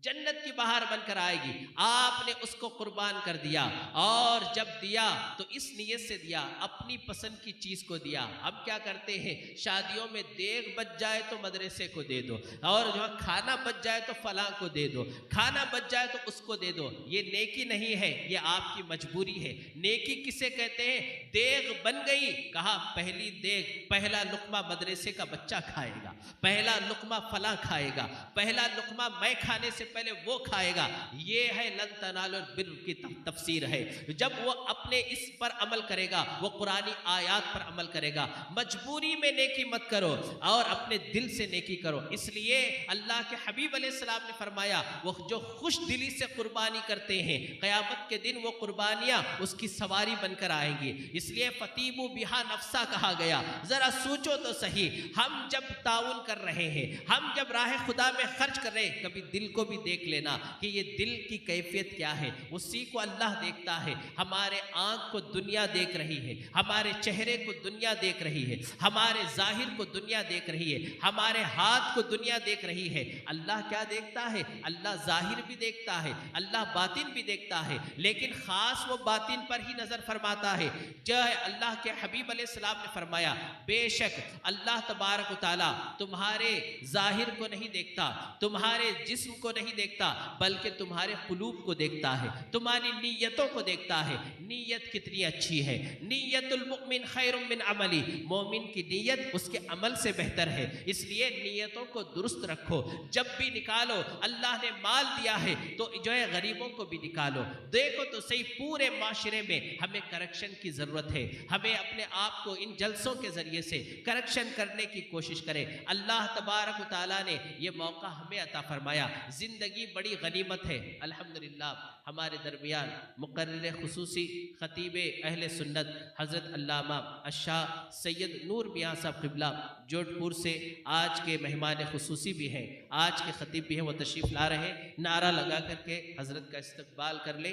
जन्नत की बहार बनकर आएगी। आपने उसको कुर्बान कर दिया और जब दिया तो इस नीयत से दिया, अपनी पसंद की चीज़ को दिया। अब क्या करते हैं, शादियों में देग बच जाए तो मदरसे को दे दो, और जो खाना बच जाए तो फलां को दे दो, खाना बच जाए तो उसको दे दो। ये नेकी नहीं है, ये आपकी मजबूरी है। नेकी किसे कहते हैं, देग बन गई, कहा पहली देग, पहला लुक़मा मदरसे का बच्चा खाएगा, पहला लुक़मा फलां खाएगा, पहला लुक़मा मैं खाने से पहले वो खाएगा। ये है लन तनालुल बिर्र की तफसीर है। जब वो अपने इस पर अमल करेगा, वो कुरानी आयात पर अमल करेगा। मजबूरी में नेकी मत करो और अपने दिल से नेकी करो। इसलिए अल्लाह के हबीब अलैहिस्सलाम ने फरमाया वो जो खुश दिली से कुर्बानी करते हैं क़यामत के दिन वो कुर्बानियाँ उसकी सवारी बनकर आएंगी। इसलिए फतीबू बिहा नफ्सा कहा गया। जरा सोचो तो सही, हम जब ताउन कर रहे हैं, हम जब राह खुदा में खर्च कर रहे हैं, कभी दिल को भी देख लेना कि ये दिल की कैफियत क्या है। उसी को अल्लाह देखता है। हमारे आंख को दुनिया देख रही है, हमारे चेहरे को दुनिया देख रही है, हमारे जाहिर को दुनिया देख रही है, हमारे हाथ को दुनिया देख रही है। अल्लाह क्या देखता है, अल्लाह जाहिर भी देखता है, अल्लाह बातिन भी देखता है, लेकिन खास वो बातिन पर ही नजर फरमाता है। जो है अल्लाह के हबीब अलैहिस्सलाम ने फरमाया बेशक अल्लाह तबारक व तआला तुम्हारे जाहिर को नहीं देखता, तुम्हारे जिस्म को नहीं देखता, बल्कि तुम्हारे कुलूब को देखता है, तुम्हारी नीयतों को देखता है। नीयत कितनी अच्छी है, नीयतुल मुमिन खैरुम मिन अमली, मोमिन की नीयत उसके अमल से बेहतर है। इसलिए नीयतों को दुरुस्त रखो। जब भी निकालो, अल्लाह ने माल दिया है तो जो है गरीबों को भी निकालो। देखो तो सही, पूरे माशरे में हमें करेक्शन की ज़रूरत है। हमें अपने आप को इन जलसों के ज़रिए से करेक्शन करने की कोशिश करें। अल्लाह तबारक व तआला ने ये मौका हमें अता फरमाया। ज़िंदगी बड़ी गनीमत है। अल्हम्दुलिल्लाह हमारे दरमियान मुक़र्रिर खुसूसी खतीब अहले सुन्नत हज़रत अल्लामा अशाह सैयद नूर मियाँ साहब क़िबला जोधपुर से आज के मेहमान खुसूसी भी हैं, आज के खतीब भी हैं, वो तशरीफ़ ला रहे हैं। नारा लगा करके हज़रत का इस्तकबाल कर ले।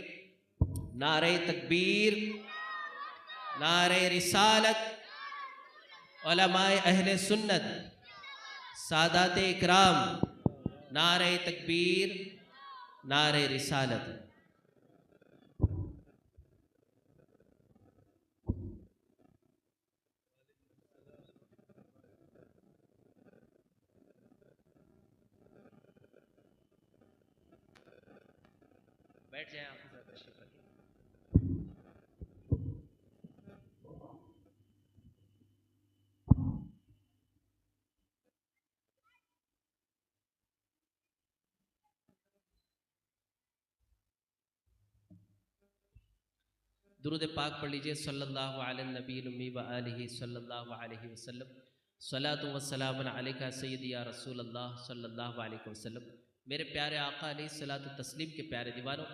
नारे तकबीर, नारे रिसालत, उलमाए अहले सुन्नत, सादाते इकराम, नारे तकबीर, नारे रिसालत। बैठ जाए आप तशरीफ रखिए। दुरूद पाक पढ़ लीजिए सल्लल्लाहु अलैहि नबील उम्मी व आलिहि सल्लल्लाहु अलैहि वसल्लम। सलातु व सलामुन अलैका सय्यदी या रसूल अल्लाह सल्लल्लाहु अलैहि वसल्लम। मेरे प्यारे आका अलैहि सलातु तस्लीम के प्यारे दीवानों,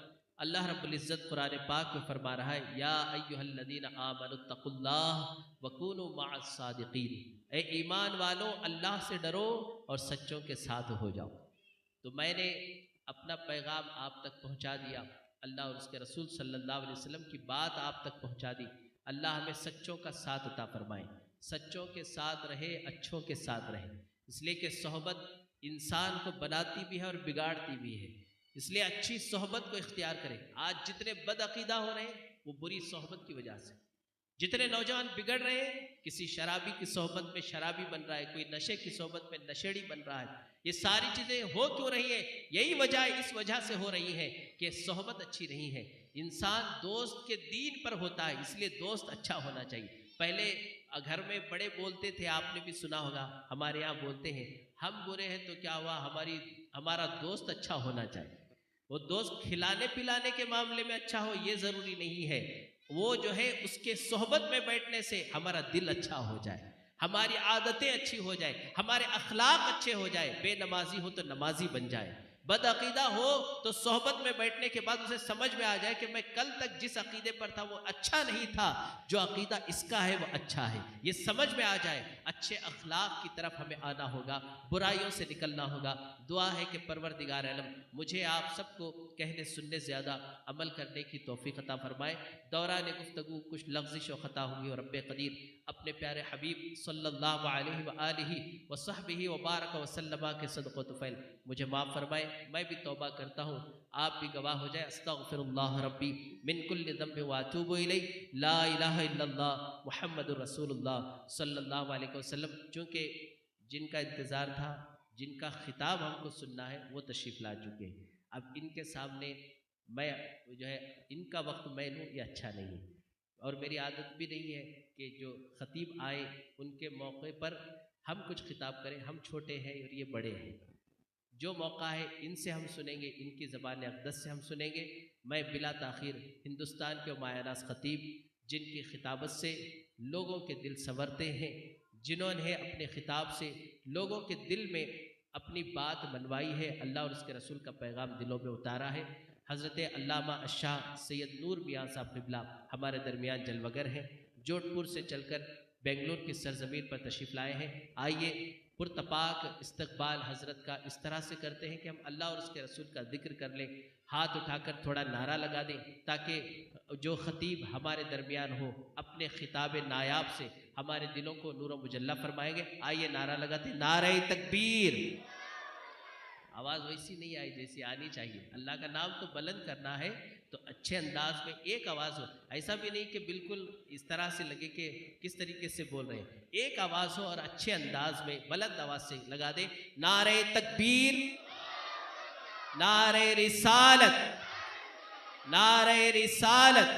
अल्लाह रब्बुल इज़्ज़त कुरान पाक में फरमा रहा है, या अय्युहल्लज़ीना आमनुत्तकुल्लाह व कूनू मअस सादिकीन। ए ईमान वालों, अल्लाह से डरो और सच्चों के साथ हो जाओ। तो मैंने अपना पैगाम आप तक पहुंचा दिया, अल्लाह और उसके रसूल सल्लल्लाहु अलैहि वसल्लम की बात आप तक पहुंचा दी। अल्लाह हमें सच्चों का साथ अता फरमाए, सच्चों के साथ रहे, अच्छों के साथ रहे। इसलिए कि सोहबत इंसान को बनाती भी है और बिगाड़ती भी है, इसलिए अच्छी सोहबत को इख्तियार करें। आज जितने बदअकीदा हो रहे हैं वो बुरी सोहबत की वजह से। जितने नौजवान बिगड़ रहे हैं, किसी शराबी की सोहबत में शराबी बन रहा है, कोई नशे की सोहबत में नशेड़ी बन रहा है। ये सारी चीज़ें हो क्यों रही है? यही वजह, इस वजह से हो रही है कि सोहबत अच्छी नहीं है। इंसान दोस्त के दीन पर होता है, इसलिए दोस्त अच्छा होना चाहिए। पहले घर में बड़े बोलते थे, आपने भी सुना होगा, हमारे यहाँ बोलते हैं, हम बुरे हैं तो क्या हुआ, हमारा दोस्त अच्छा होना चाहिए। वो दोस्त खिलाने पिलाने के मामले में अच्छा हो ये ज़रूरी नहीं है, वो जो है उसके सोहबत में बैठने से हमारा दिल अच्छा हो जाए, हमारी आदतें अच्छी हो जाए, हमारे अखलाक अच्छे हो जाए। बेनमाजी हो तो नमाजी बन जाए, बदअकीदा हो तो सोहबत में बैठने के बाद उसे समझ में आ जाए कि मैं कल तक जिस अकीदे पर था वो अच्छा नहीं था, जो अकीदा इसका है वो अच्छा है, ये समझ में आ जाए। अच्छे अखलाक की तरफ हमें आना होगा, बुराइयों से निकलना होगा। दुआ है कि परवरदिगार आलम मुझे आप सबको कहने सुनने से ज़्यादा अमल करने की तौफीक अता फरमाए। दौरान गुफ्तगू कुछ लफ्ज़िश व ख़ता होगी और रब्बे क़दीर अपने प्यारे हबीब सल्लल्लाहु अलैहि व आलिहि व सहबिही व बारक व सल्लमा के सदक़ो तुफ़ैल मुझे माफ़ फरमाए। मैं भी तौबा करता हूँ, आप भी गवाह हो जाए। अस्तग़फिरुल्लाह रब्बी मिन कुल्लि ज़ंबि व अतूबु इलैहि, ला इलाहा इल्लल्लाह मुहम्मदुर रसूलुल्लाह सल्लल्लाहु अलैहि वसल्लम। चूँकि जिनका इंतज़ार था, जिनका खिताब हमको सुनना है, वो तशरीफ़ ला चुके हैं। अब इनके सामने मैं जो है इनका वक्त मैं लूँ ये अच्छा नहीं है, और मेरी आदत भी नहीं है कि जो ख़तीब आए उनके मौके पर हम कुछ खिताब करें। हम छोटे हैं और ये बड़े हैं, जो मौका है इनसे हम सुनेंगे, इनकी ज़बान अक़दस से हम सुनेंगे। मैं बिला ताख़ीर हिंदुस्तान के मायानास ख़तीब, जिनकी खिताबत से लोगों के दिल संवरते हैं, जिन्होंने अपने खिताब से लोगों के दिल में अपनी बात मनवाई है, अल्लाह और उसके रसूल का पैगाम दिलों में उतारा है। हज़रत अल्लामा अशाह सैयद नूर मियाँ साहब क़िबला हमारे दरमियान जलवगर हैं, जोधपुर से चलकर बेंगलोर की सरज़मीन पर तशरीफ़ लाए हैं। आइए पुरतपाक इस्तकबाल हज़रत का इस तरह से करते हैं कि हम अल्लाह और उसके रसूल का जिक्र कर लें, हाथ उठाकर थोड़ा नारा लगा दें, ताकि जो ख़तीब हमारे दरमियान हो अपने खिताब नायाब से हमारे दिलों को नूर मुजल्ला फरमाएंगे। आइए नारा लगाते, नारे तकबीर। आवाज़ वैसी नहीं आई जैसी आनी चाहिए। अल्लाह का नाम तो बुलंद करना है तो अच्छे अंदाज में एक आवाज़ हो, ऐसा भी नहीं कि बिल्कुल इस तरह से लगे कि किस तरीके से बोल रहे हैं। एक आवाज़ हो और अच्छे अंदाज में बुलंद आवाज़ से लगा दे, नारे तकबीर, नारे रिसालत, नारे रिसालत,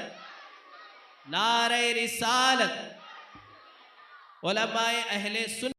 नारे रिसालत। उलमाए अहले सुन्नत